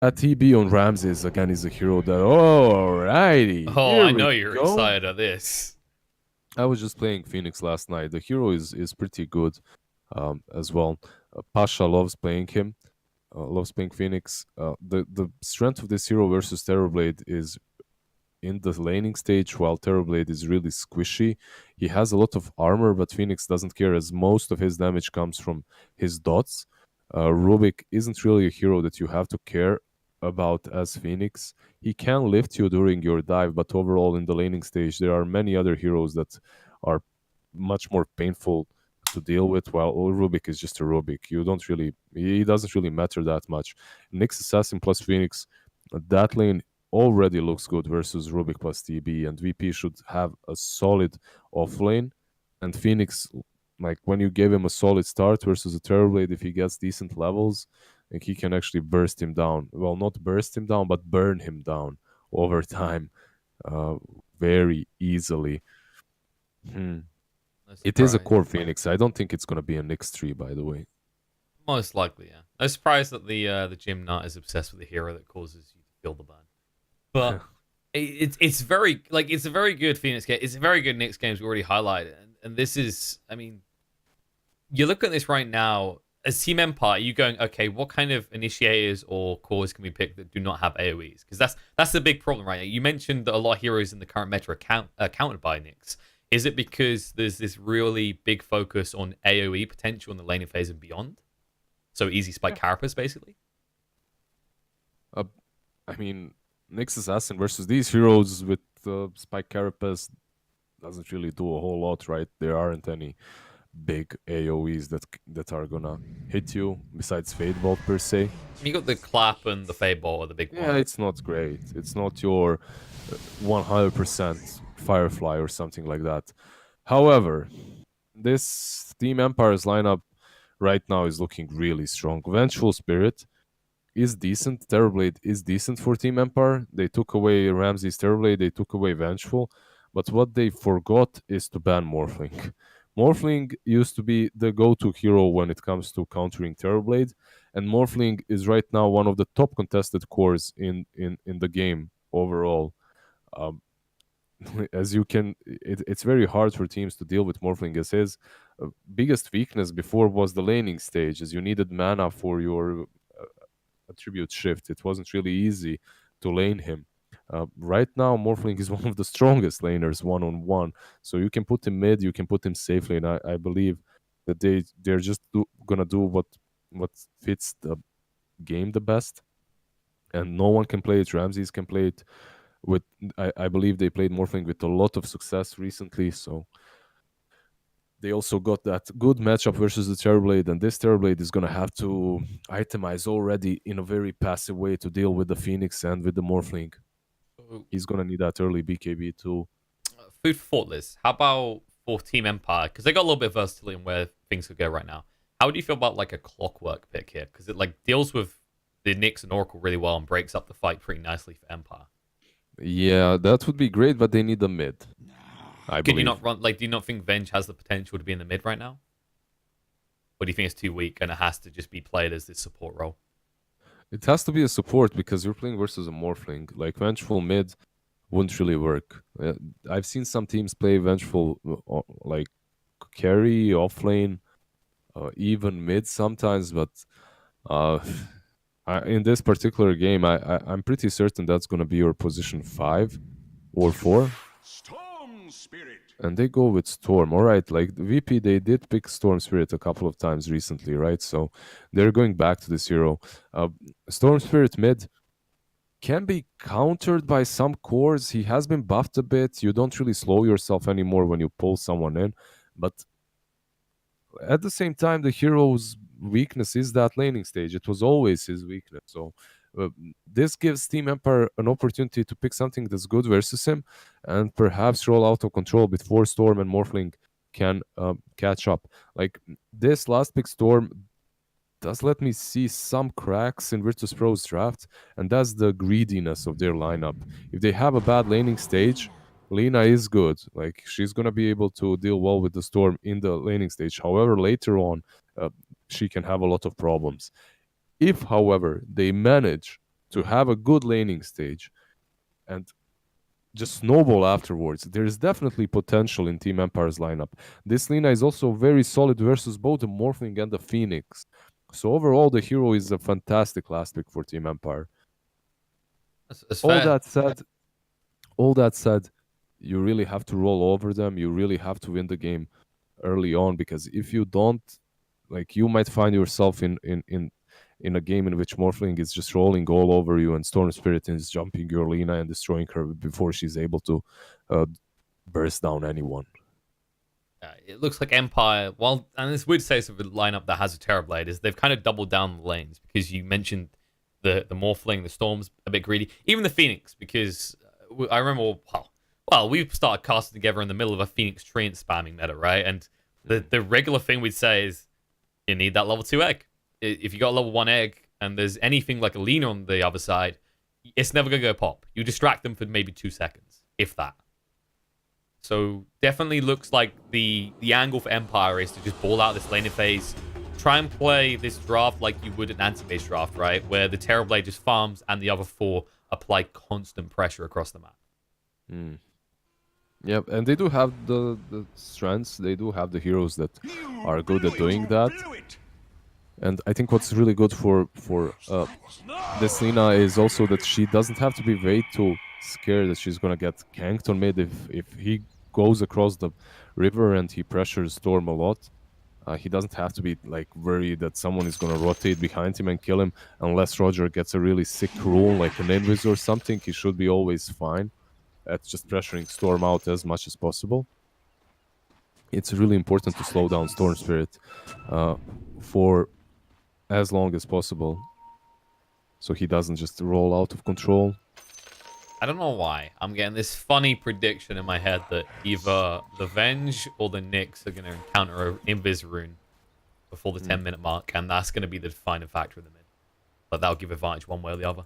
A TB on Ramses again is a hero that. Alrighty, Oh, here I we know you're go. excited at this. I was just playing Phoenix last night. The hero is pretty good, as well. Pasha loves playing him. Loves playing Phoenix. The strength of this hero versus Terrorblade is in the laning stage, while Terrorblade is really squishy. He has a lot of armor, but Phoenix doesn't care as most of his damage comes from his dots. Rubik isn't really a hero that you have to care about as Phoenix. He can lift you during your dive, but overall in the laning stage, there are many other heroes that are much more painful to deal with, while Rubik is just a Rubik. He doesn't really matter that much. Nyx Assassin plus Phoenix, that lane already looks good versus Rubik plus TB, and VP should have a solid off lane. And Phoenix, like when you give him a solid start versus a Terrorblade, if he gets decent levels, like he can actually burst him down. Well, not burst him down, but burn him down over time, uh, very easily. Hmm. No It is a surprise. core Phoenix. I don't think it's gonna be a Nyx tree, by the way. Most likely, yeah. No surprise that the gym nut is obsessed with a hero that causes you to feel the burn. But it's very like it's a very good Phoenix game. It's a very good Knicks games we already highlighted, and this is, I mean, you look at this right now as Team Empire. You going, okay, what kind of initiators or cores can we pick that do not have AOE's? Because that's the big problem right now. You mentioned that a lot of heroes in the current meta are countered by Knicks. Is it because there's this really big focus on AOE potential in the laning phase and beyond? So easy spike carapace, basically. Uh, I mean, Nyx Assassin versus these heroes with Spike Carapace doesn't really do a whole lot, right? There aren't any big AoEs that are gonna hit you besides Fade Bolt per se. You got the clap and the fade ball are the big Yeah, ones. it's not great. It's not your 100% Firefly or something like that. However, this Team Empire's lineup right now is looking really strong. Vengeful Spirit is decent. Terrorblade is decent for Team Empire. They took away Ramsey's Terrorblade, they took away Vengeful, but what they forgot is to ban Morphling. Morphling used to be the go-to hero when it comes to countering Terrorblade, and Morphling is right now one of the top contested cores in the game overall. Um, as you can, it's very hard for teams to deal with Morphling, as his biggest weakness before was the laning stage, as you needed mana for your attribute shift. It wasn't really easy to lane him. Right now, Morphling is one of the strongest laners one on one. So you can put him mid, you can put him safely, and I believe that they're just gonna do what fits the game the best. And NoOne can play it. Ramses can play it. With I believe they played Morphling with a lot of success recently. So they also got that good matchup versus the Terrorblade, and this Terrorblade is going to have to itemize already in a very passive way to deal with the Phoenix and with the Morphling. He's going to need that early BKB too. Food for thought, Liz. How about for Team Empire? Because they got a little bit of versatility in where things could go right now. How do you feel about like a Clockwork pick here? Because it like deals with the Nyx and Oracle really well and breaks up the fight pretty nicely for Empire. Yeah, that would be great, but they need a mid, I Could you believe. not run like? Do you not think Venge has the potential to be in the mid right now? Or do you think it's too weak and it has to just be played as this support role? It has to be a support because you're playing versus a Morphling. Like Vengeful mid wouldn't really work. I've seen some teams play Vengeful like carry offlane, even mid sometimes, but uh, in this particular game, I'm pretty certain that's going to be your position 5 or 4. Storm Spirit. And they go with Storm. All right, like the VP, they did pick Storm Spirit a couple of times recently, right? So they're going back to this hero. Storm Spirit mid can be countered by some cores. He has been buffed a bit. You don't really slow yourself anymore when you pull someone in. But at the same time, the hero's weakness is that laning stage. It was always his weakness. So this gives Team Empire an opportunity to pick something that's good versus him and perhaps roll out of control before Storm and Morphling can catch up. Like this last pick Storm does let me see some cracks in Virtus.pro's draft, and that's the greediness of their lineup. If they have a bad laning stage, Lina is good. Like she's gonna be able to deal well with the Storm in the laning stage. However, later on, she can have a lot of problems. If, however, they manage to have a good laning stage and just snowball afterwards. There is definitely potential in Team Empire's lineup. This Lina is also very solid versus both the Morphling and the Phoenix. So overall, the hero is a fantastic last pick for Team Empire. That's All fair. that said, you really have to roll over them. You really have to win the game early on, because if you don't, like, you might find yourself in a game in which Morphling is just rolling all over you and Storm Spirit is jumping your Lina and destroying her before she's able to uh, burst down anyone. It looks like Empire, well, and it's weird to say so with a lineup that has a Terrorblade, is they've kind of doubled down the lanes, because you mentioned the Morphling, the Storm's a bit greedy. Even the Phoenix, because I remember, well, we started casting together in the middle of a Phoenix Treant spamming meta, right? And the regular thing we'd say is, you need that level 2 egg. If you got a level 1 egg, and there's anything like a Lina on the other side, it's never going to go pop. You distract them for maybe 2 seconds, if that. So definitely looks like the angle for Empire is to just ball out this laning phase, try and play this draft like you would an anti-base draft, right? Where the Terrorblade just farms and the other 4 apply constant pressure across the map. Yep, and they do have the strengths. They do have the heroes that are good at doing that. And I think what's really good for this Lina is also that she doesn't have to be way too scared that she's gonna get ganked on mid. If he goes across the river and he pressures Storm a lot, he doesn't have to be like worried that someone is gonna rotate behind him and kill him. Unless Roger gets a really sick rule like an invis or something, he should be always fine at just pressuring Storm out as much as possible. It's really important to slow down Storm Spirit for as long as possible, so he doesn't just roll out of control. I don't know why. I'm getting this funny prediction in my head that either the Venge or the Nyx are going to encounter an Invis rune before the 10-minute mark, and that's going to be the defining factor in the mid. But that'll give advantage one way or the other.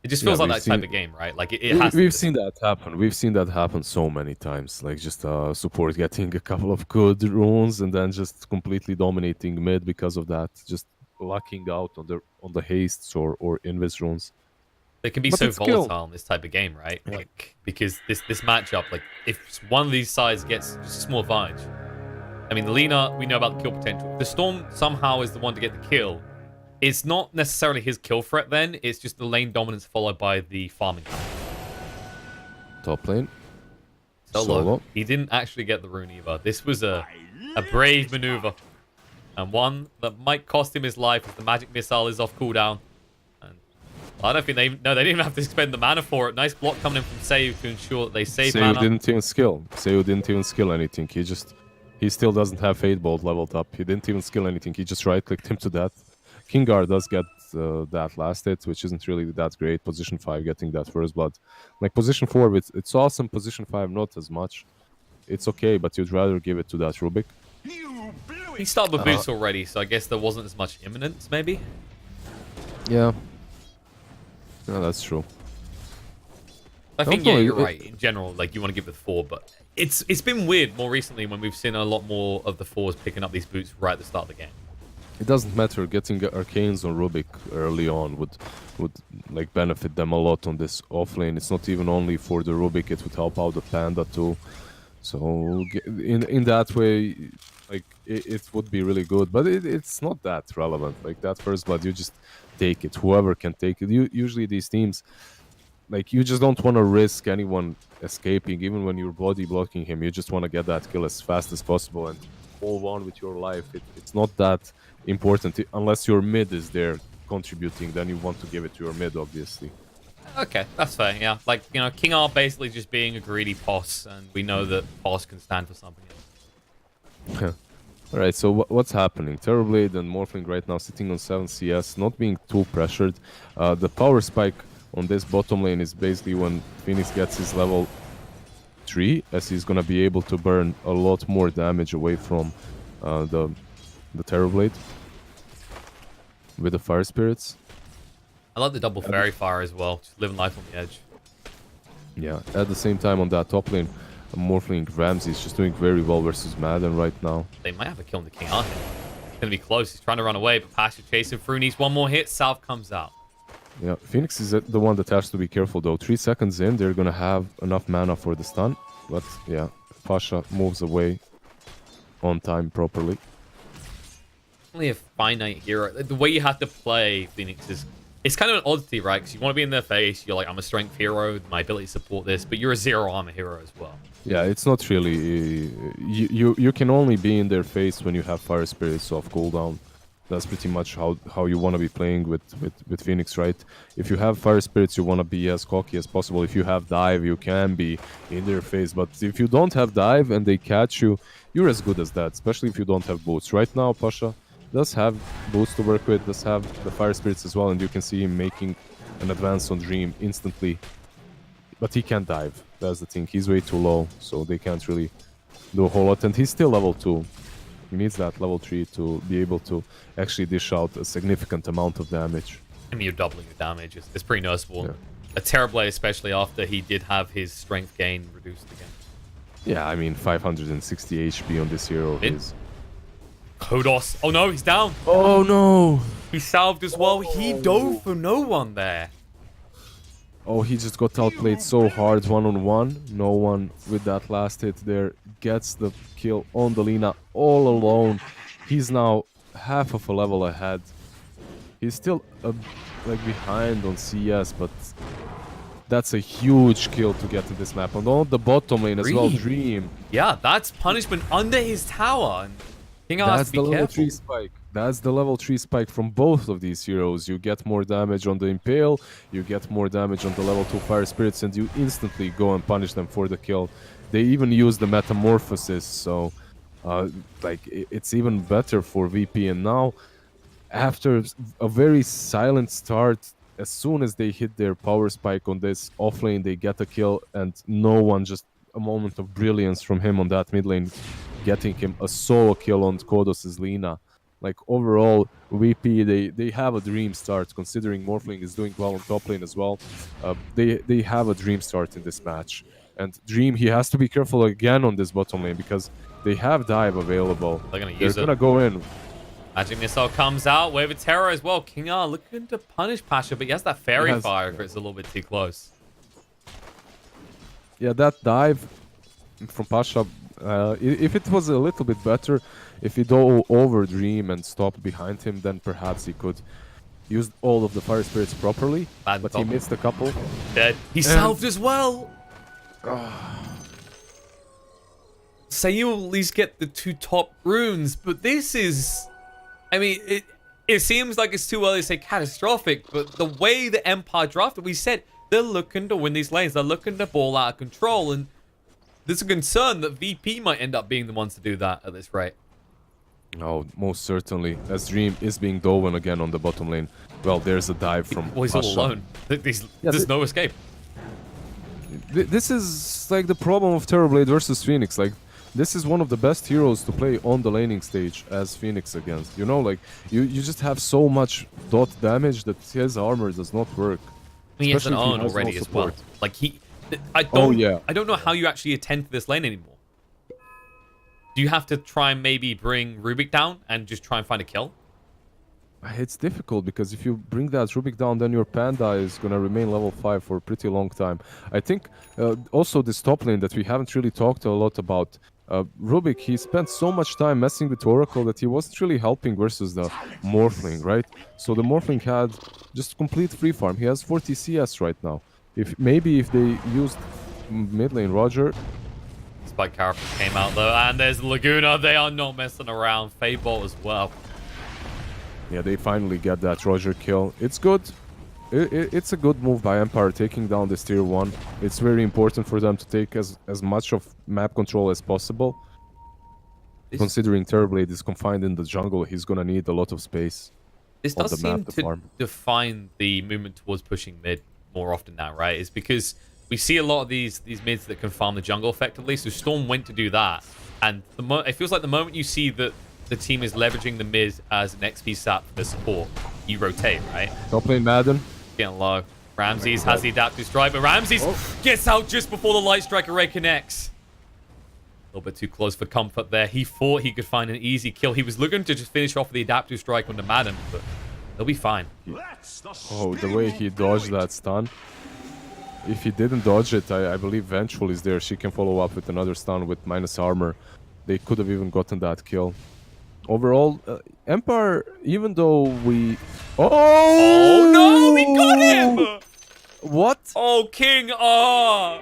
It just feels like that type of game, right? Like it has. We've seen that happen. We've seen that happen so many times. Like just support getting a couple of good runes and then just completely dominating mid because of that. Just lucking out on the hastes or invis runes. They can be so volatile in this type of game, right? Yeah. Like because this matchup, like if one of these sides gets just a small advantage. I mean, the Lina, we know about the kill potential. The Storm somehow is the one to get the kill. It's not necessarily his kill threat then, it's just the lane dominance followed by the farming. Top lane. Solo. He didn't actually get the rune either. This was a brave maneuver. And one that might cost him his life if the magic missile is off cooldown. And I don't think they didn't even have to spend the mana for it. Nice block coming in from Seiyu to ensure that they save mana. Seiyu didn't even skill. Seiyu didn't even skill anything. He still doesn't have Fade Bolt leveled up. He didn't even skill anything. He just right-clicked him to death. Kingar does get that last hit, which isn't really that great. Position 5 getting that first blood. Like position 4, it's awesome. Position 5, not as much. It's okay, but you'd rather give it to that Rubik. He started with boots already, so I guess there wasn't as much imminence, maybe? Yeah. Yeah, that's true. I think, yeah, you're right. In general, like, you want to give it 4, but it's been weird more recently when we've seen a lot more of the 4s picking up these boots right at the start of the game. It doesn't matter. Getting Arcanes on Rubik early on would like benefit them a lot on this off lane. It's not even only for the Rubik. It would help out the Panda too. So in that way, like it would be really good. But it's not that relevant. Like that first blood, you just take it. Whoever can take it. Usually these teams, like you just don't want to risk anyone escaping. Even when you're body blocking him, you just want to get that kill as fast as possible and move on with your life. It's not that important unless your mid is there contributing. Then you want to give it to your mid, obviously. Okay, that's fair. Yeah, like King R basically just being a greedy boss, and we know that boss can stand for something else. All right, so what's happening? Terrorblade and Morphling right now sitting on 7 CS, not being too pressured. The power spike on this bottom lane is basically when Phoenix gets his level 3, as he's gonna be able to burn a lot more damage away from the Terrorblade with the Fire Spirits. I like the double fairy fire as well, just living life on the edge. Yeah, at the same time on that top lane, Morphling Ramsey is just doing very well versus Madden right now. They might have a kill on the King R here. going to be close. He's trying to run away, but Pasha chasing through. Needs one more hit. Salve comes out. Yeah, Phoenix is the one that has to be careful though. 3 seconds in, they're gonna have enough mana for the stun. But yeah, Pasha moves away on time properly. Only a finite hero. The way you have to play Phoenix is... It's kind of an oddity, right? Because you want to be in their face. You're like, I'm a strength hero. My ability to support this. But you're a 0 armor hero as well. Yeah, it's not really... You can only be in their face when you have Fire Spirits off cooldown. That's pretty much how you want to be playing with Phoenix, right? If you have Fire Spirits, you want to be as cocky as possible. If you have Dive, you can be in their face. But if you don't have Dive and they catch you, you're as good as that, especially if you don't have Boots. Right now, Pasha does have Boots to work with, does have the Fire Spirits as well, and you can see him making an advance on Dream instantly. But he can't dive. That's the thing. He's way too low, so they can't really do a whole lot. And he's still level 2. He needs that level 3 to be able to actually dish out a significant amount of damage. I mean, you're doubling your damage. It's pretty noticeable. Yeah. A Terrorblade, especially after he did have his strength gain reduced again. Yeah, I mean, 560 HP on this hero In? is... Kodos. Oh no, he's down. Oh no! He salved as well. He dove for NoOne there. Oh, he just got outplayed so hard one-on-one. NoOne with that last hit there gets the kill on the Lina all alone. He's now half of a level ahead. He's still like behind on CIS, but that's a huge kill to get to this map. And on the bottom lane as well, Dream. Yeah, that's punishment under his tower. And King has That's to the be level careful. 3 spike. That's the level 3 spike from both of these heroes. You get more damage on the Impale, you get more damage on the level 2 Fire Spirits, and you instantly go and punish them for the kill. They even use the Metamorphosis, so it's even better for VP. And now, after a very silent start, as soon as they hit their power spike on this offlane, they get a kill, and NoOne, just a moment of brilliance from him on that mid lane, getting him a solo kill on Kodos' Lina. Like, overall, VP, they have a dream start, considering Morphling is doing well on top lane as well. They have a dream start in this match. And Dream, he has to be careful again on this bottom lane, because they have dive available. They're going to use it. They're going to go in. Magic Missile comes out. Wave of Terror as well. King R looking to punish Pasha, but he has that Fairy Fire if it's a little bit too close. Yeah, that dive from Pasha, if it was a little bit better, if he go over Dream and stop behind him, then perhaps he could use all of the Fire Spirits properly. But he missed a couple. Dead. He salved as well. Say you at least get the 2 top runes, but this is... I mean, it seems like it's too early to say catastrophic, but the way the Empire drafted, we said they're looking to win these lanes. They're looking to ball out of control, and there's a concern that VP might end up being the ones to do that at this rate. Oh, most certainly. As Dream is being Doven again on the bottom lane. Well, there's a dive from Well, he's Pasha. all alone. There's no escape. This is like the problem of Terrorblade versus Phoenix. Like, this is one of the best heroes to play on the laning stage as Phoenix against. You know, like, you just have so much dot damage that his armor does not work. He has an Especially if he own has no already as well. support. Like, I don't know how you actually attend to this lane anymore. Do you have to try and maybe bring Rubik down and just try and find a kill? It's difficult, because if you bring that Rubik down, then your Panda is going to remain level 5 for a pretty long time. I think also this top lane that we haven't really talked a lot about, Rubik, he spent so much time messing with Oracle that he wasn't really helping versus the Morphling, right? So the Morphling had just complete free farm. He has 40 CS right now. Maybe if they used mid lane Roger... Spike Carapace came out though, and there's Laguna. They are not messing around. Fable as well. Yeah, they finally get that Roger kill. It's good. It's a good move by Empire, taking down this tier 1. It's very important for them to take as much of map control as possible. Considering Terrorblade is confined in the jungle, he's gonna need a lot of space. This on does the seem map to to farm. define the movement towards pushing mid more often now, right? It's because we see a lot of these mids that can farm the jungle effectively. So Storm went to do that, and it feels like the moment you see that the team is leveraging the mid as an XP sap for the support, you rotate, right? Top lane Madden. Getting low. Ramses has the adaptive strike, but Ramses gets out just before the Light Strike Array connects. little bit too close for comfort there. He thought he could find an easy kill. He was looking to just finish off with the adaptive strike onto Madden, but they'll be fine. Oh, the way he dodged that stun. If he didn't dodge it, I believe Vengeful is there. She can follow up with another stun with minus armor. They could have even gotten that kill. Overall, Empire, even though we... Oh no, we got him! What? Oh, King R!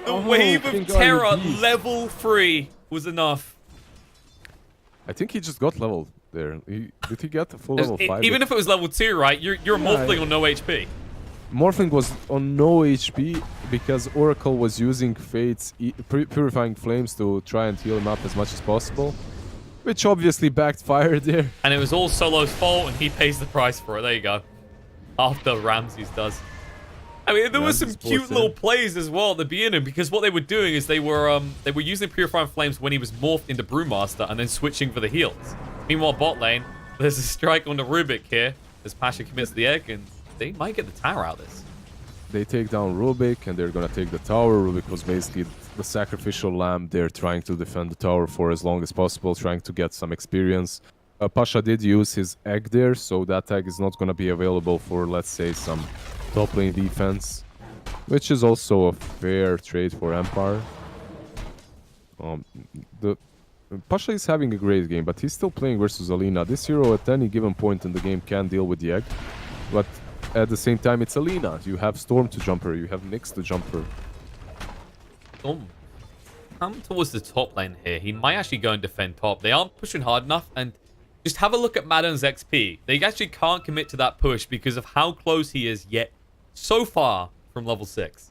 The wave King of R, terror, indeed. level 3 was enough. I think he just got level there. Did he get a full level 5? Even if it was level 2, right? You're a Morphling on no HP. Morphling was on no HP because Oracle was using Fate's Purifying Flames to try and heal him up as much as possible, which obviously backfired there. And it was all Solo's fault, and he pays the price for it. There you go. After Ramses does. I mean, there were some cute little plays as well at the beginning, because what they were doing is they were using Purifying Flames when he was morphed into Brewmaster and then switching for the heals. Meanwhile, bot lane, there's a strike on the Rubik here as Pasha commits the egg, and they might get the tower out of this. They take down Rubik and they're gonna take the tower. Rubik was basically the sacrificial lamb there, trying to defend the tower for as long as possible, trying to get some experience. Pasha did use his egg there, so that egg is not gonna be available for, let's say, some top lane defense, which is also a fair trade for Empire. Pasha is having a great game, but he's still playing versus Alina. This hero at any given point in the game can deal with the egg, but at the same time, it's Alina. You have Storm to jumper, you have Nyx to jumper. Storm, come towards the top lane here. He might actually go and defend top. They aren't pushing hard enough, and just have a look at Madden's XP. They actually can't commit to that push because of how close he is yet so far from level 6.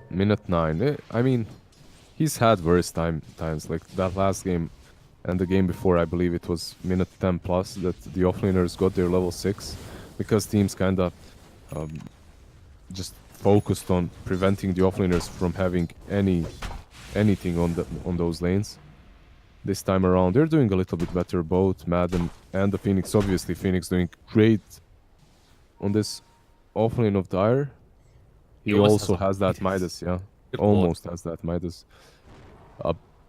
Minute 9. I mean, he's had worse times. Like that last game and the game before, I believe it was minute 10 plus that the offlaners got their level 6 because teams kind of just focused on preventing the offlaners from having anything on those lanes. This time around, they're doing a little bit better, both Madden and the Phoenix. Obviously, Phoenix doing great on this offlane of Dire. He also has that Midas, yeah. Almost has that Midas.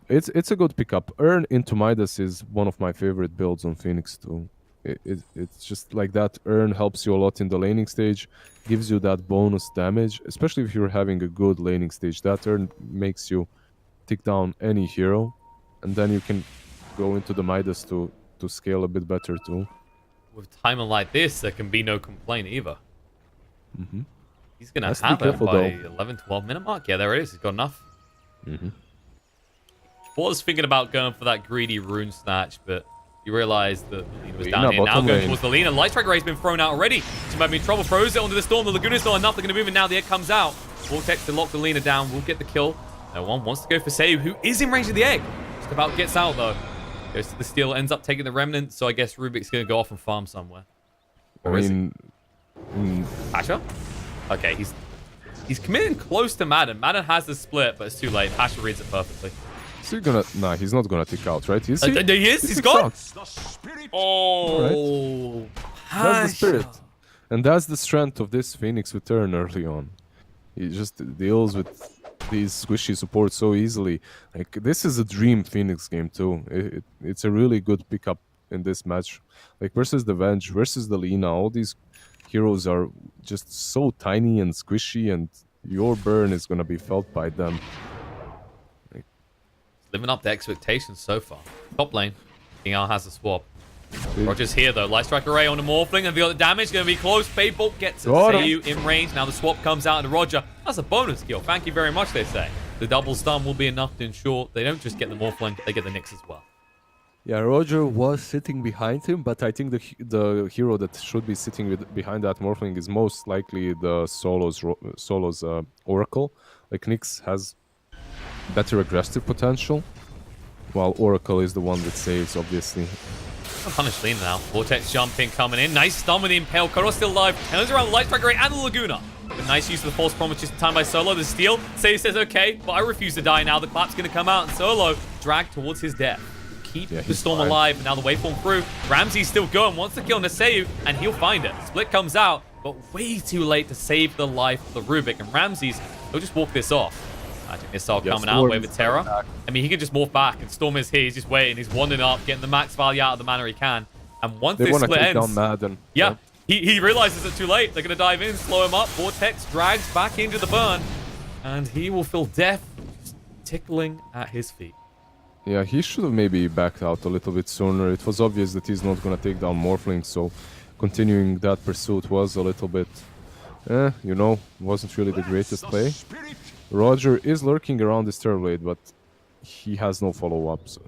It's a good pickup. Earn into Midas is one of my favorite builds on Phoenix too. It's just like that. Earn helps you a lot in the laning stage, gives you that bonus damage, especially if you're having a good laning stage. That Earn makes you take down any hero, and then you can go into the Midas to scale a bit better too. With timing like this, there can be no complaint either. Mm-hmm. He's going to have it by 11-12 minute mark. Yeah, there it is. He's got enough. Mm-hmm. Was thinking about going for that greedy rune snatch, but you realize that Lina was down here. Now going towards the Lina. Light Strike Ray's been thrown out already. She might be in trouble. Throws it onto the Storm. The Laguna's not enough. They're going to move it now. The egg comes out. Vortex to lock the Lina down. Will get the kill. NoOne wants to go for save, who is in range of the egg. Just about gets out, though. Goes to the steal. Ends up taking the remnant. So I guess Rubik's going to go off and farm somewhere. Or is he? Pasha? Okay, he's committing close to Madden. Madden has the split, but it's too late. Pasha reads it perfectly. Is he gonna... Nah, he's not gonna tick out, right? Is he? He is? He's gone? Oh, right. That's the spirit. And that's the strength of this Phoenix return early on. He just deals with these squishy supports so easily. Like, this is a dream Phoenix game too. It's a really good pickup in this match. Like, versus the Venge, versus the Lina, all these heroes are just so tiny and squishy, and your burn is gonna be felt by them. Living up to expectations so far. Top lane. King Al has a swap. Roger's here though. Light Strike Array on the Morphling, and the damage going to be close. Fade Bolt gets it. Seiyu in range. Now the swap comes out into Roger. That's a bonus kill. Thank you very much, they say. The double stun will be enough to ensure they don't just get the Morphling, they get the Nyx as well. Yeah, Roger was sitting behind him, but I think the hero that should be sitting behind that Morphling is most likely the Solo's Oracle. Like, Nyx has better aggressive potential, while Oracle is the one that saves, obviously. Punish Lina now. Vortex jumping, coming in. Nice stun with the Impale. Koro still alive. Turns around Light Strike Ray and the Laguna. But nice use of the False Promise just in time by Solo. The steal. Seiyu says, okay, but I refuse to die now. The clap's going to come out, and Solo dragged towards his death. Keep the Storm alive, and now the waveform through. Ramsey's still going, wants to kill Seiyu, and he'll find it. Split comes out, but way too late to save the life of the Rubik, and Ramsey's, he'll just walk this off. Magic Missile Yeah, coming out, Storm Wave is of Terror. back. I mean, he can just morph back, and Storm is here. He's just waiting. He's wandering up, getting the max value out of the mana he can. And once They this want to split take ends, down Madden. yeah, he realizes it's too late. They're going to dive in, slow him up. Vortex drags back into the burn, and he will feel death just tickling at his feet. Yeah, he should have maybe backed out a little bit sooner. It was obvious that he's not going to take down Morphling, so continuing that pursuit was a little bit, you know, wasn't really the greatest play. Spirit. Roger is lurking around this Terrorblade, but he has no follow-up. So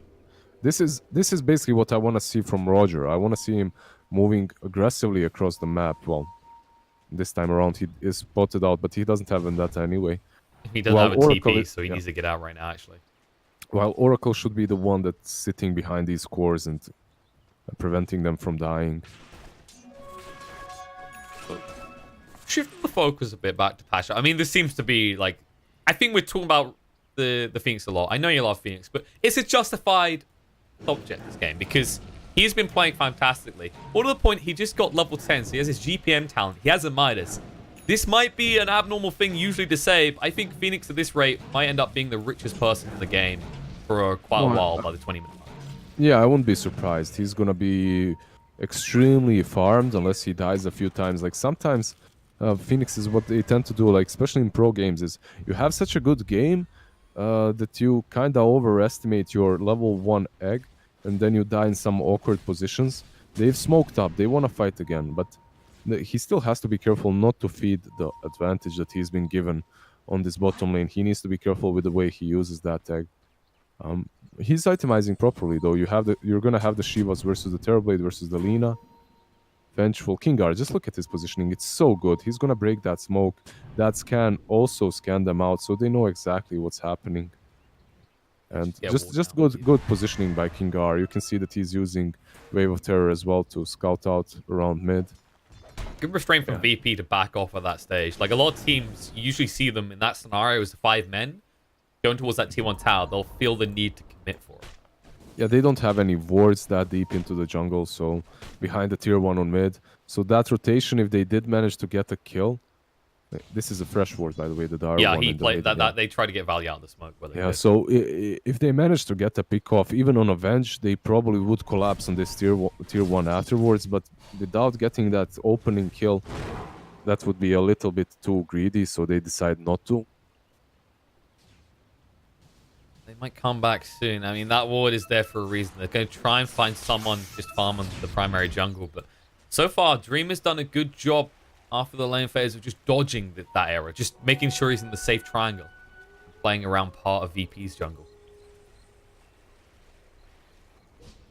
this is basically what I want to see from Roger. I want to see him moving aggressively across the map. Well, this time around he is spotted out, but he doesn't have Vendetta anyway. He doesn't Well, have a Oracle TP, is- so he yeah. needs to get out right now, actually. While Oracle should be the one that's sitting behind these cores and preventing them from dying. Shift the focus a bit back to Pasha. I mean, this seems to be like, I think we're talking about the Phoenix a lot. I know you love Phoenix, but it's a justified subject, this game, because he's been playing fantastically. All to the point, he just got level 10, so he has his GPM talent. He has a Midas. This might be an abnormal thing usually to say, but I think Phoenix at this rate might end up being the richest person in the game for quite a while by the 20-minute mark. Yeah, I wouldn't be surprised. He's gonna be extremely farmed unless he dies a few times. Like sometimes Phoenix is what they tend to do, like especially in pro games, is you have such a good game that you kind of overestimate your level 1 egg, and then you die in some awkward positions. They've smoked up. They want to fight again, but he still has to be careful not to feed the advantage that he's been given on this bottom lane. He needs to be careful with the way he uses that egg. He's itemizing properly though. You're gonna have the Shivas versus the Terrorblade versus the Lina. Vengeful Kingar, just look at his positioning. It's so good. He's gonna break that smoke. That scan also scan them out, so they know exactly what's happening. And Yeah, just well, good positioning by Kingar. You can see that he's using Wave of Terror as well to scout out around mid. Good restraint from VP to back off at that stage. Like a lot of teams, you usually see them in that scenario as 5 men going towards that T1 tower. They'll feel the need to commit for it. Yeah, they don't have any wards that deep into the jungle, so behind the tier 1 on mid. So that rotation, if they did manage to get a kill, this is a fresh ward, by the way, the Dara Yeah, one he and the played lady, that. They try to get value out of the smoke. Where they Yeah, could. so if they manage to get a pick off, even on Avenge, they probably would collapse on this tier 1 afterwards, but without getting that opening kill, that would be a little bit too greedy, so they decide not to. They might come back soon. I mean, that ward is there for a reason. They're going to try and find someone just farming the primary jungle. But so far, Dream has done a good job after the lane phase of just dodging that area. Just making sure he's in the safe triangle. Playing around part of VP's jungle.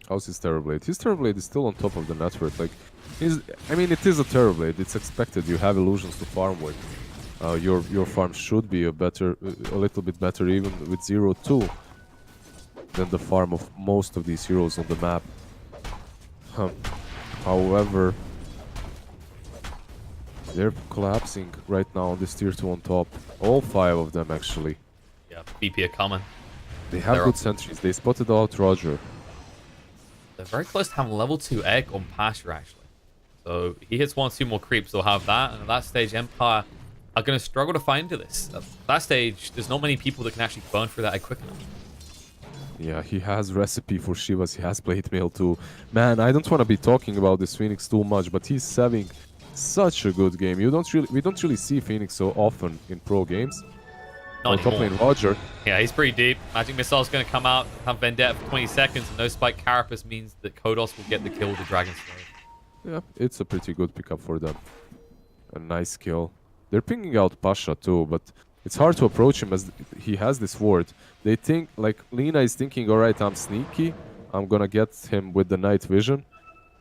How's his Terrorblade? His Terrorblade is still on top of the network. Like, I mean, it is a Terrorblade. It's expected. You have illusions to farm with. Your farm should be a little bit better, even with 0-2, than the farm of most of these heroes on the map. However, they're collapsing right now on this tier 2 on top. All 5 of them, actually. Yeah, VP are coming. They have They're good up. sentries. They spotted out Roger. They're very close to having level 2 egg on Pasha, actually. So he hits 1-2 more creeps, they'll have that. And at that stage, Empire are going to struggle to find into this. At that stage, there's not many people that can actually burn through that egg quick enough. Yeah, he has recipe for Shivas. He has plate mail too. Man, I don't want to be talking about this Phoenix too much, but he's having such a good game. We don't really see Phoenix so often in pro games. Not On top anymore. lane, Roger. Yeah, he's pretty deep. Magic Missile's going to come out, have Vendetta for 20 seconds, and no Spike Carapace means that Kodos will get the kill with the Dragon Slayer. Yeah, it's a pretty good pickup for them. A nice kill. They're pinging out Pasha too, but it's hard to approach him as he has this ward. They think, like, Lina is thinking, alright, I'm sneaky. I'm gonna get him with the night vision.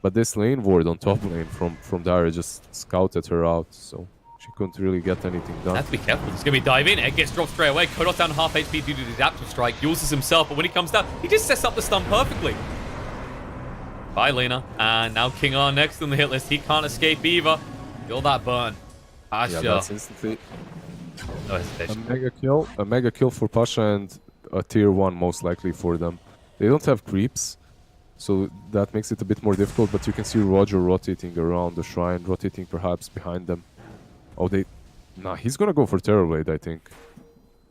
But this lane ward on top lane from Dara just scouted her out, so she couldn't really get anything done. Have to be careful. There's going to be dive in. Egg gets dropped straight away. Kodos down half HP due to the adaptive strike. Uses himself, but when he comes down, he just sets up the stun perfectly. Bye, Lina. And now King R next on the hit list. He can't escape either. Feel that burn. Pasha. Yeah, that's instantly No a hesitation. mega kill for Pasha and a tier 1 most likely for them. They don't have creeps, so that makes it a bit more difficult, but you can see Roger rotating around the shrine, rotating perhaps behind them. Oh, nah, he's gonna go for Terrorblade, I think.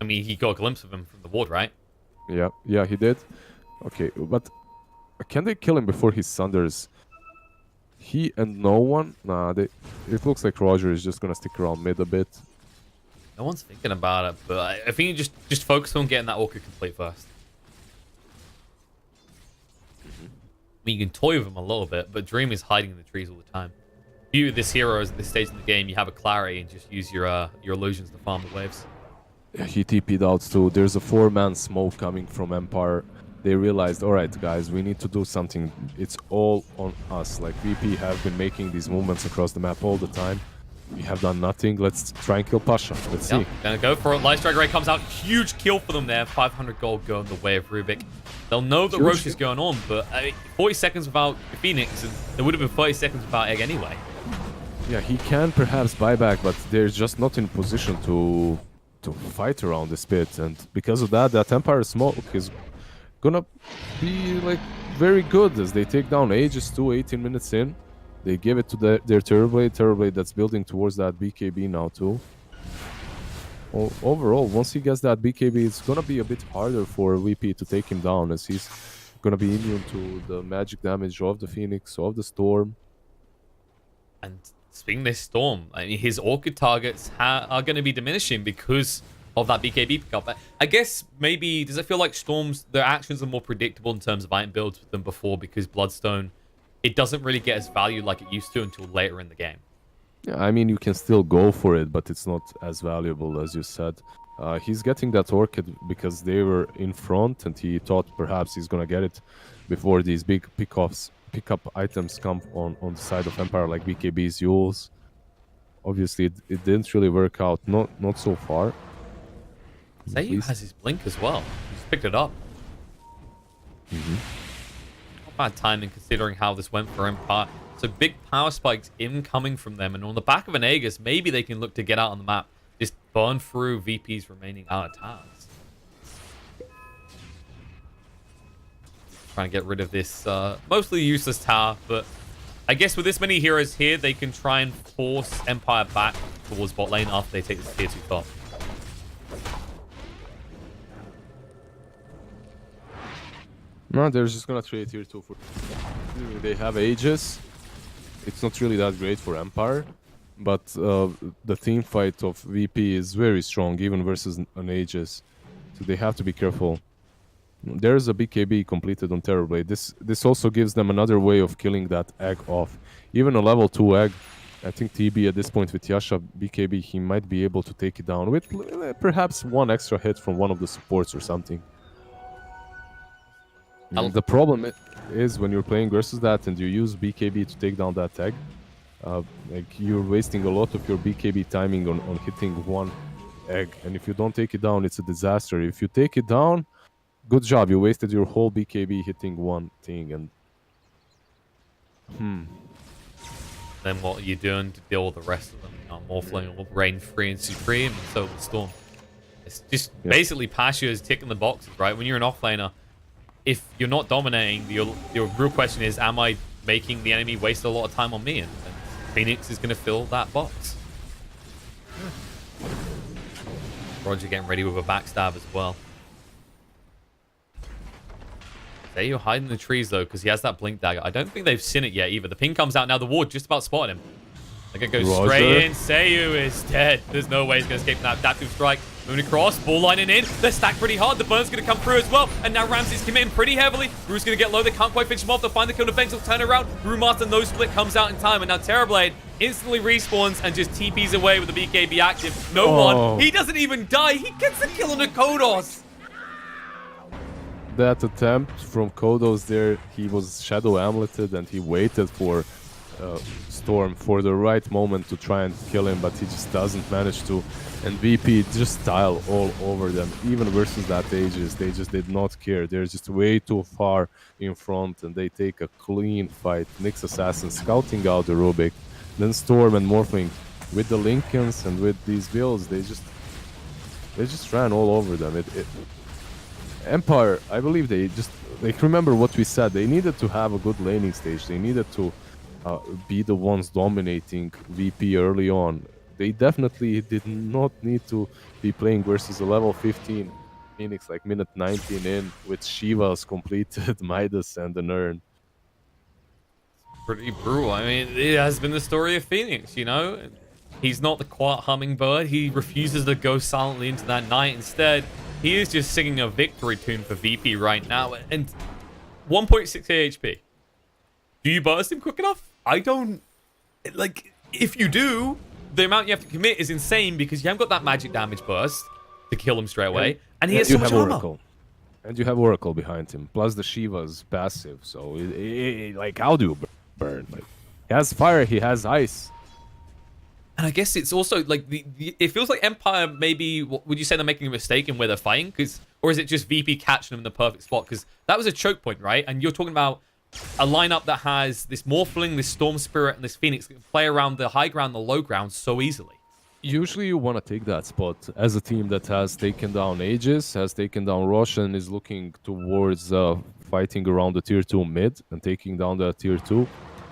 I mean, he got a glimpse of him from the ward, right? Yeah, he did. Okay, but can they kill him before he sunders? He and NoOne? Nah, it looks like Roger is just gonna stick around mid a bit. No one's thinking about it, but I think you just focus on getting that Orchid complete first. I mean, you can toy with him a little bit, but Dream is hiding in the trees all the time. You, this hero, at this stage in the game, you have a clarity and just use your illusions to farm the waves. Yeah, he TP'd out too. There's a 4-man smoke coming from Empire. They realized, all right, guys, we need to do something. It's all on us. Like, VP have been making these movements across the map all the time. We have done nothing. Let's try and kill Pasha. Let's see. Gonna go for it. Light Strike Ray comes out. Huge kill for them there. 500 gold going the way of Rubik. They'll know that Roche is going on, but 40 seconds without Phoenix, and there would have been 30 seconds without Egg anyway. Yeah, he can perhaps buy back, but they're just not in position to fight around this pit. And because of that, that Empire smoke is gonna be like very good as they take down Aegis 2 18 minutes in. They give it to their Terrorblade that's building towards that BKB now too. Overall, once he gets that BKB, it's gonna be a bit harder for VP to take him down, as he's gonna be immune to the magic damage of the Phoenix, of the Storm. And speaking of this Storm, I mean, his Orchid targets are going to be diminishing because of that BKB pickup. I guess maybe, does it feel like Storm's, their actions are more predictable in terms of item builds than before because Bloodstone, it doesn't really get as valued like it used to until later in the game? Yeah, I mean, you can still go for it, but it's not as valuable as you said. He's getting that Orchid because they were in front and he thought perhaps he's gonna get it before these big pickup items come on the side of Empire, like BKB's Yules. Obviously, it didn't really work out, not so far. Zayu has his blink as well. He's picked it up. Not bad timing considering how this went for Empire. So big power spikes incoming from them, and on the back of an Aegis, maybe they can look to get out on the map. Just burn through VP's remaining out of towers. Trying to get rid of this mostly useless tower, but I guess with this many heroes here, they can try and force Empire back towards bot lane after they take this tier 2 top. No, they're just gonna trade tier 2 for... They have Aegis. It's not really that great for Empire, but the team fight of VP is very strong, even versus an Aegis. So they have to be careful. There's a BKB completed on Terrorblade. This also gives them another way of killing that egg off. Even a level 2 egg, I think TB at this point with Yasha BKB, he might be able to take it down with perhaps one extra hit from one of the supports or something. The problem is when you're playing versus that and you use BKB to take down that egg, like you're wasting a lot of your BKB timing on hitting one egg. And if you don't take it down, it's a disaster. If you take it down, good job, you wasted your whole BKB hitting one thing. And Then what are you doing to deal with the rest of them? You know, Morphling, Rain 3 and Supreme, and so the Storm. It's just basically Pasha is ticking the boxes, right? When you're an offlaner, if you're not dominating, your real question is, am I making the enemy waste a lot of time on me? And Phoenix is going to fill that box. Roger getting ready with a backstab as well. There you're hiding in the trees, though, because he has that blink dagger. I don't think they've seen it yet, either. The ping comes out now. The ward just about spotted him. They're going to go straight in. Seiyu is dead. There's no way he's going to escape from that adaptive strike. Moving across, ball lining in. They're stacked pretty hard. The burn's going to come through as well. And now Ramsey's committing pretty heavily. Rue's going to get low. They can't quite finish him off. They'll find the kill defense. They'll turn around. Rue Master no split comes out in time. And now Terrorblade instantly respawns and just TPs away with the BKB active. NoOne. He doesn't even die. He gets the kill on the Kodos. That attempt from Kodos there, he was shadow amuleted and he waited for Storm for the right moment to try and kill him, but he just doesn't manage to. And VP just style all over them, even versus that Aegis. They just did not care. They're just way too far in front and they take a clean fight. Nyx Assassin scouting out the Rubik. Then Storm and Morphling with the Lincolns and with these builds, they just ran all over them. Empire, I believe they just, like, remember what we said, they needed to have a good laning stage. They needed to be the ones dominating VP early on. They definitely did not need to be playing versus a level 15 Phoenix like minute 19 in with Shiva's completed Midas and an urn. Pretty brutal. I mean, it has been the story of Phoenix, you know? He's not the quiet hummingbird. He refuses to go silently into that night. Instead, he is just singing a victory tune for VP right now. And 1.6 AHP. Do you burst him quick enough? I don't... Like, if you do, the amount you have to commit is insane because you haven't got that magic damage burst to kill him straight away. And he has so much armor. Oracle. And you have Oracle behind him. Plus the Shiva's passive. So, like, how do you burn? Like, he has fire, he has ice. And I guess it's also like it feels like Empire maybe, would you say they're making a mistake in where they're fighting? Or is it just VP catching them in the perfect spot? Because that was a choke point, right? And you're talking about a lineup that has this Morphling, this Storm Spirit, and this Phoenix that can play around the high ground, the low ground so easily. Usually you want to take that spot as a team that has taken down Aegis, has taken down Rosh, and is looking towards fighting around the tier 2 mid and taking down the tier 2.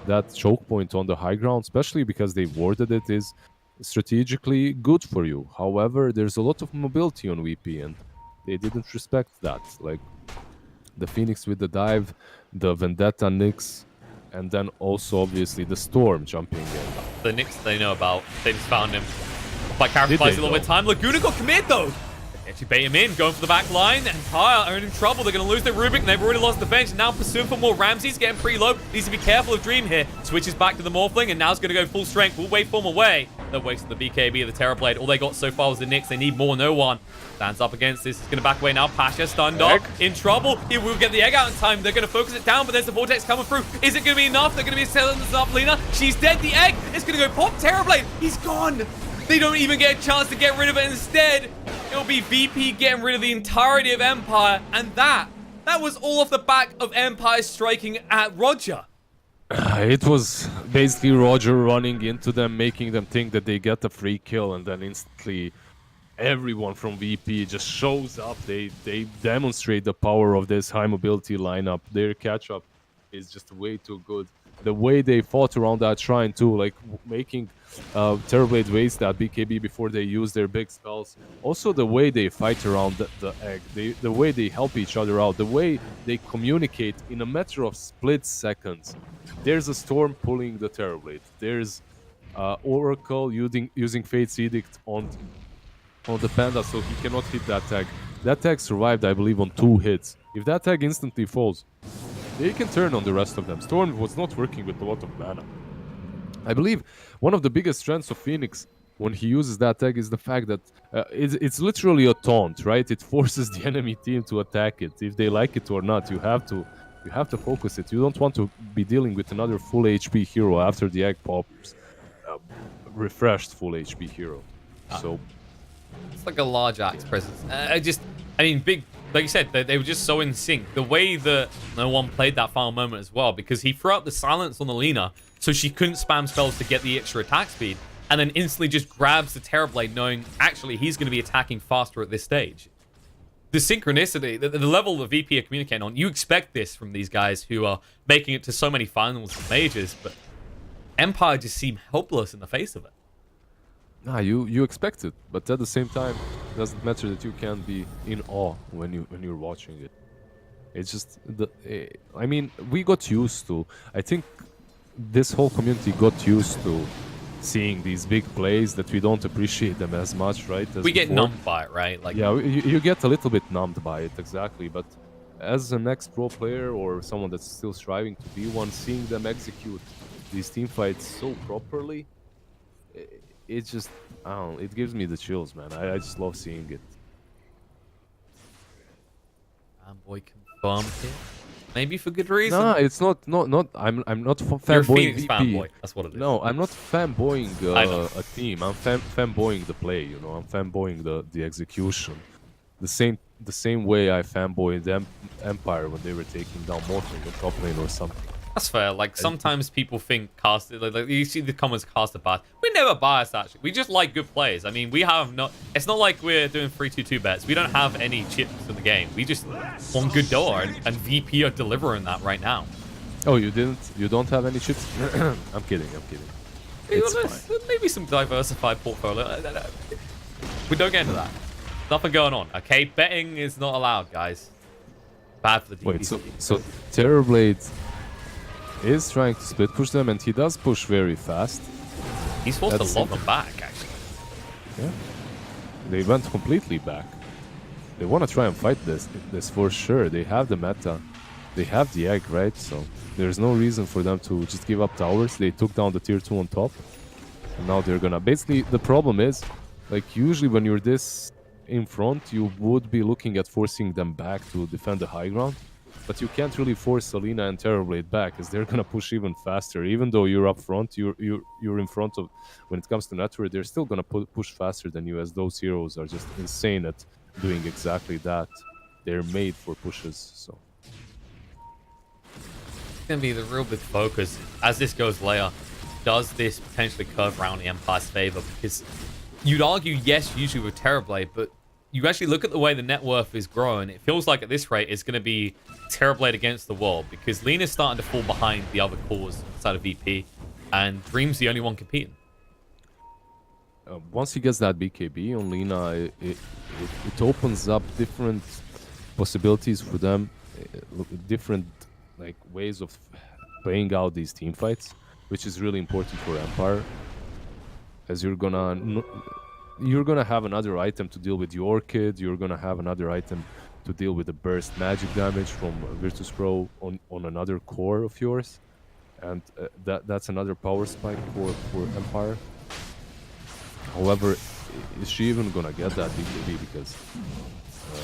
That choke point on the high ground, especially because they warded it, is strategically good for you. However, there's a lot of mobility on VP, and they didn't respect that. Like the Phoenix with the dive, the Vendetta Nyx, and then also obviously the Storm jumping in. The Nyx they know about, they just found him. By sacrificing a little bit of time, Laguna got committed though. They actually bait him in, going for the back line. Empire are in trouble. They're going to lose their Rubik, and they've already lost the bench. Now pursuing for more. Ramsey's getting pretty low. Needs to be careful of Dream here. Switches back to the Morphling, and now it's going to go full strength. Will wait for him away. They're wasting the BKB of the Terrorblade. All they got so far was the Nyx. They need more. NoOne stands up against this. He's going to back away now. Pasha stunned up. In trouble. He will get the egg out in time. They're going to focus it down, but there's the Vortex coming through. Is it going to be enough? They're going to be selling this up. Lena, she's dead. The egg is going to go pop. Terrorblade, he's gone. They don't even get a chance to get rid of it. Instead, it'll be VP getting rid of the entirety of Empire. And that was all off the back of Empire striking at Roger. It was basically Roger running into them, making them think that they get a free kill, and then instantly everyone from VP just shows up. They demonstrate the power of this high mobility lineup. Their catch-up is just way too good. The way they fought around that shrine too, like making Terrorblade waste that BKB before they use their big spells. Also the way they fight around the egg, the way they help each other out, the way they communicate in a matter of split seconds. There's a Storm pulling the Terrorblade. There's Oracle using Fate's Edict on the Panda so he cannot hit that tag. That tag survived, I believe, on 2 hits. If that tag instantly falls, they can turn on the rest of them. Storm was not working with a lot of mana. I believe one of the biggest strengths of Phoenix when he uses that tag is the fact that it's literally a taunt, right? It forces the enemy team to attack it. If they like it or not, you have to focus it. You don't want to be dealing with another full HP hero after the egg pops. Refreshed full HP hero. So it's like a large axe presence. I mean, big. Like you said, they were just so in sync. The way that NoOne played that final moment as well, because he threw out the silence on the Lena, so she couldn't spam spells to get the extra attack speed, and then instantly just grabs the Terrorblade, knowing actually he's going to be attacking faster at this stage. The synchronicity, the level that VP are communicating on, you expect this from these guys who are making it to so many finals and majors, but Empire just seem helpless in the face of it. Nah, you expect it, but at the same time, it doesn't matter that you can be in awe when you're watching it. It's just I mean, we got used to. I think this whole community got used to seeing these big plays that we don't appreciate them as much, right? As we get before. numbed by it, right? Like yeah, you get a little bit numbed by it, exactly. But as an ex-pro player or someone that's still striving to be one, seeing them execute these team fights so properly. It just, I don't know, it gives me the chills, man. I just love seeing it. Fanboy confirmed here. Maybe for good reason. Nah, it's not. I'm not fanboying You're a Phoenix VP. fanboy. That's what it is. No, I'm not fanboying a team. I'm fanboying the play. You know, I'm fanboying the execution. The same way I fanboyed Empire when they were taking down Morphling on top lane or something. That's fair. Like, sometimes people think cast, like you see the comments cast a bias. We never bias, actually. We just like good plays. I mean, we have not. It's not like we're doing 3-2-2 bets. We don't have any chips in the game. We just want good dollar, and VP are delivering that right now. Oh, you didn't? You don't have any chips? I'm kidding. Maybe some diversified portfolio. We don't get into that. Nothing going on. Okay, betting is not allowed, guys. Bad for the DPC. Wait, so Terrorblade is trying to split push them, and he does push very fast. He's forced That's to lob them back, actually. Yeah, they went completely back. They want to try and fight this for sure. They have the meta, they have the egg, right? So there's no reason for them to just give up towers. They took down the tier 2 on top, and now they're gonna basically. The problem is, like, usually when you're this in front, you would be looking at forcing them back to defend the high ground, but you can't really force Selena and Terrorblade back, as they're gonna push even faster. Even though you're up front, you're in front of. When it comes to network, they're still gonna push faster than you, as those heroes are just insane at doing exactly that. They're made for pushes. So It's gonna be the real big focus as this goes later. Does this potentially curve around the Empire's favor? Because you'd argue, yes, usually with Terrorblade, but you actually look at the way the net worth is growing, it feels like at this rate it's going to be Terrorblade against the world, because Lena's starting to fall behind the other cores inside of VP, and Dream's the only one competing. once he gets that BKB on Lina, it opens up different possibilities for them, different like ways of playing out these team fights, which is really important for Empire, as you're gonna have another item to deal with your kid. You're gonna have another item to deal with the burst magic damage from Virtus.pro on another core of yours, and that's another power spike for Empire. However, is she even gonna get that BKB? Because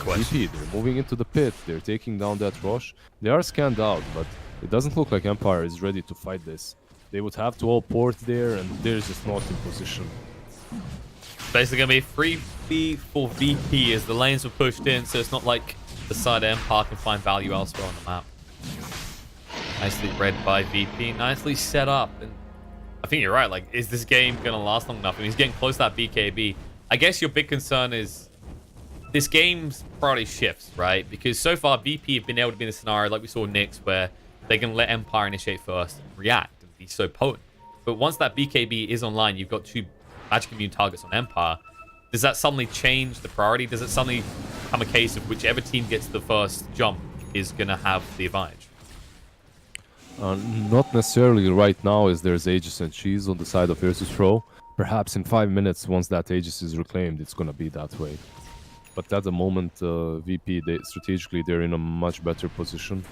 VP, they're moving into the pit, they're taking down that rush. They are scanned out, but it doesn't look like Empire is ready to fight this. They would have to all port there, and they're just not in position. Basically gonna be 3v for VP as the lanes were pushed in, so it's not like the side Empire can find value elsewhere on the map. Nicely read by VP, nicely set up, and I think you're right. Like, is this game gonna last long enough? I mean, he's getting close to that BKB. I guess your big concern is this game's priority shifts, right? Because so far VP have been able to be in a scenario like we saw Nyx, where they can let Empire initiate first and react and be so potent. But once that BKB is online, you've got 2 magic immune targets on Empire. Does that suddenly change the priority? Does it suddenly become a case of whichever team gets the first jump is going to have the advantage? Not necessarily right now, as there's Aegis and Cheese on the side of Virtus.pro. Perhaps in 5 minutes, once that Aegis is reclaimed, it's going to be that way. But at the moment, VP, strategically, they're in a much better position.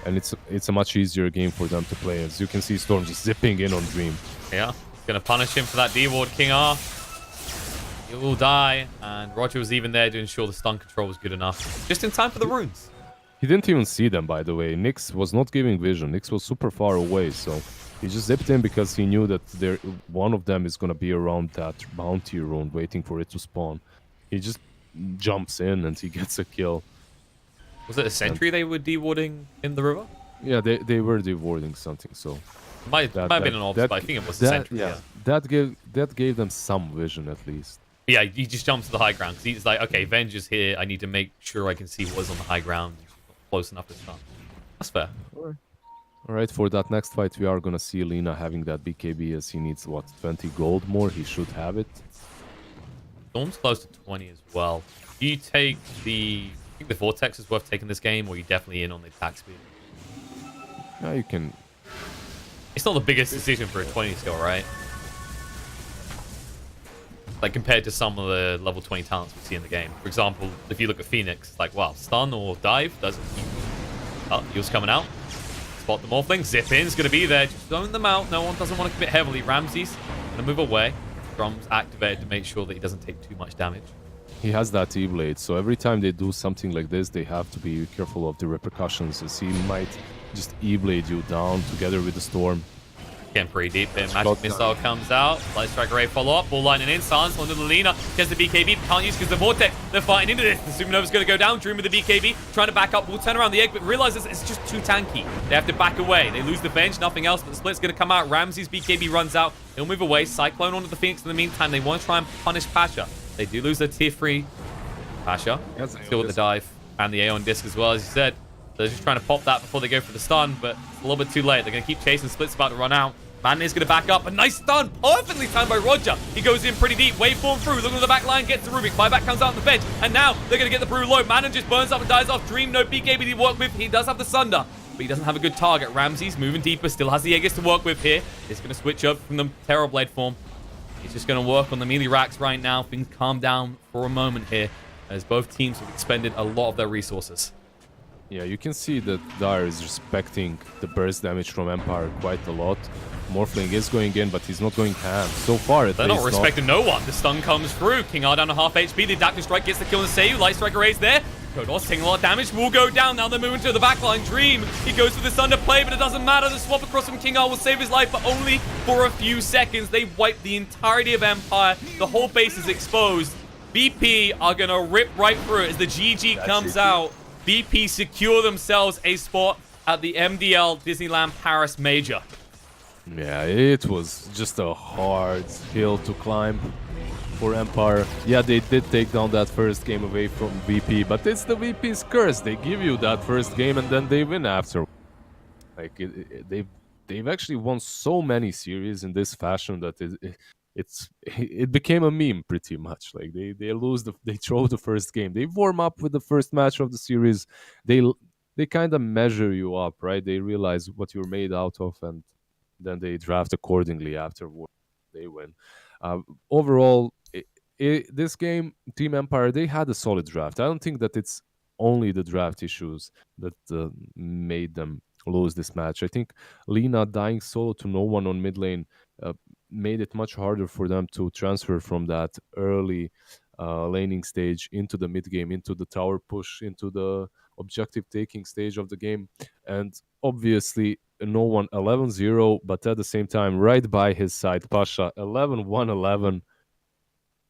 And it's a much easier game for them to play. As you can see, Storm just zipping in on Dream. Yeah, gonna punish him for that D-Ward, King R. He will die, and Roger was even there to ensure the stun control was good enough. Just in time for the runes. He didn't even see them, by the way. Nyx was not giving vision. Nyx was super far away, so he just zipped in because he knew that one of them is gonna be around that bounty rune, waiting for it to spawn. He just jumps in and he gets a kill. Was it a sentry they were dewarding in the river? Yeah, they were dewarding something, so... Might have been an orbs, but I think it was a sentry. Yeah. That gave them some vision, at least. Yeah, he just jumps to the high ground, because he's like, okay, Venge is here, I need to make sure I can see what's on the high ground. Close enough to stun. That's fair. Alright, for that next fight, we are gonna see Lina having that BKB, as he needs, what, 20 gold more? He should have it. Storm's close to 20 as well. Do you take the... I think the Vortex is worth taking this game, or are you definitely in on the attack speed? Yeah, you can... It's not the biggest decision for a 20 skill, right? Like, compared to some of the level 20 talents we see in the game. For example, if you look at Phoenix, like, wow, stun or dive doesn't... Oh, heals coming out. Spot the Morphling. Zip in's going to be there. Just throwing them out. No one doesn't want to commit heavily. Ramsey's going to move away. Drum's activated to make sure that he doesn't take too much damage. He has that E-Blade, so every time they do something like this, they have to be careful of the repercussions, as he might just E-Blade you down together with the Storm. Getting pretty deep there. Magic Missile comes out. Light Strike Array follow up. Ball lining in. Silence onto the Lina. Gets the BKB. Can't use because the Vortex. They're fighting into this. The Supernova's going to go down. Dream with the BKB. Trying to back up. Will turn around the egg, but realizes it's just too tanky. They have to back away. They lose the bench. Nothing else, but the split's going to come out. Ramsey's BKB runs out. He'll move away. Cyclone onto the Phoenix in the meantime. They want to try and punish Pasha. They do lose their tier 3. Pasha. Still with the dive. And the Aeon Disc as well, as you said. They're just trying to pop that before they go for the stun, but it's a little bit too late. They're going to keep chasing. Split's about to run out. Madden is going to back up. A nice stun. Perfectly timed by Roger. He goes in pretty deep. Waveform through. Looking at the back line. Gets the Rubik. Buyback comes out on the bench. And now they're going to get the Brew low. Madden just burns up and dies off. Dream, no BKB to work with. He does have the Sunder, but he doesn't have a good target. Ramsey's moving deeper. Still has the Aegis to work with here. He's going to switch up from the Terrorblade form. He's just going to work on the melee racks right now. Things calm down for a moment here, as both teams have expended a lot of their resources. Yeah, you can see that Dire is respecting the burst damage from Empire quite a lot. Morphling is going in, but he's not going ham. So far, at They're least not respecting no one. The stun comes through. King R down to half HP. The Adaptive Strike gets the kill and save. Light Strike Array's there. Kodos taking a lot of damage. Will go down. Now they're moving to the backline. Dream. He goes for the Thunder play, but it doesn't matter. The swap across from King R will save his life, but only for a few seconds. They wipe the entirety of Empire. The whole base is exposed. BP are going to rip right through it as the GG comes out. BP secure themselves a spot at the MDL Disneyland Paris Major. Yeah, it was just a hard hill to climb for Empire. Yeah, they did take down that first game away from VP, but it's the VP's curse. They give you that first game and then they win after. Like they've actually won so many series in this fashion that it became a meme pretty much. Like they throw the first game. They warm up with the first match of the series. They kind of measure you up, right? They realize what you're made out of, and then they draft accordingly afterward. They win. Overall, this game, Team Empire, they had a solid draft. I don't think that it's only the draft issues that made them lose this match. I think Lina dying solo to NoOne on mid lane made it much harder for them to transfer from that early laning stage into the mid game, into the tower push, into the objective taking stage of the game. And obviously, NoOne 11-0, but at the same time, right by his side, Pasha 11-1-11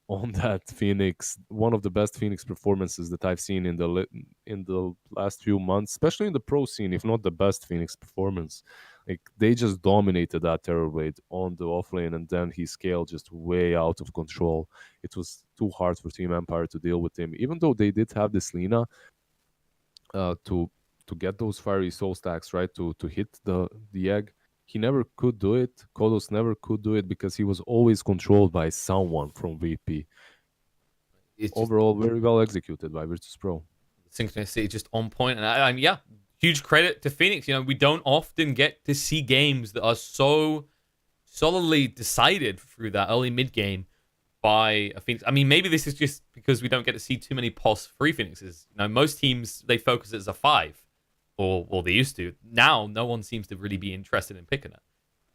on that Phoenix. One of the best Phoenix performances that I've seen in the last few months, especially in the pro scene, if not the best Phoenix performance. Like they just dominated that Terrorblade on the offlane, and then he scaled just way out of control. It was too hard for Team Empire to deal with him, even though they did have this Lina to get those fiery soul stacks, right? To hit the egg. He never could do it. Kodos never could do it because he was always controlled by someone from VP. Overall, very well executed by Virtus.pro. Synchronicity just on point. And yeah, huge credit to Phoenix. You know, we don't often get to see games that are so solidly decided through that early mid game by a Phoenix. I mean, maybe this is just because we don't get to see too many POS free Phoenixes. You know, most teams, they focus it as a 5. Or they used to. Now, no one seems to really be interested in picking it.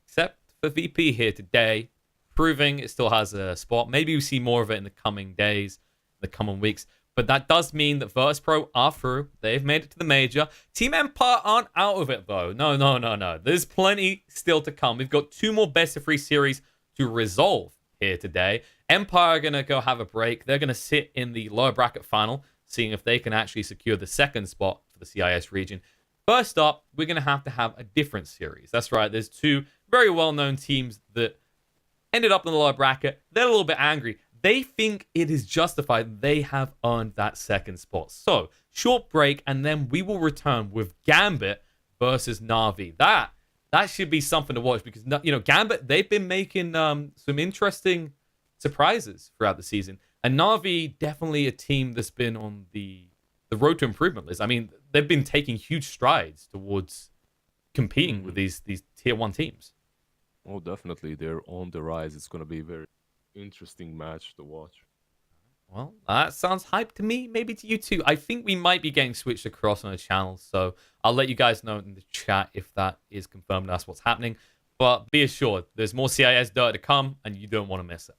Except for VP here today, proving it still has a spot. Maybe we see more of it in the coming days, the coming weeks. But that does mean that Virtus.pro are through. They've made it to the major. Team Empire aren't out of it, though. No. There's plenty still to come. We've got 2 more best-of-3 series to resolve here today. Empire are going to go have a break. They're going to sit in the lower bracket final, seeing if they can actually secure the second spot for the CIS region. First up, we're going to have a different series. That's right. There's 2 very well-known teams that ended up in the lower bracket. They're a little bit angry. They think it is justified. They have earned that second spot. So, short break, and then we will return with Gambit versus Na'Vi. That should be something to watch because, you know, Gambit, they've been making some interesting surprises throughout the season. And Na'Vi, definitely a team that's been on the road to improvement list. I mean, they've been taking huge strides towards competing with these tier 1 teams. Oh, definitely. They're on the rise. It's going to be a very interesting match to watch. Well, that sounds hype to me, maybe to you too. I think we might be getting switched across on the channel, so I'll let you guys know in the chat if that is confirmed. That's what's happening. But be assured, there's more CIS dirt to come, and you don't want to miss it.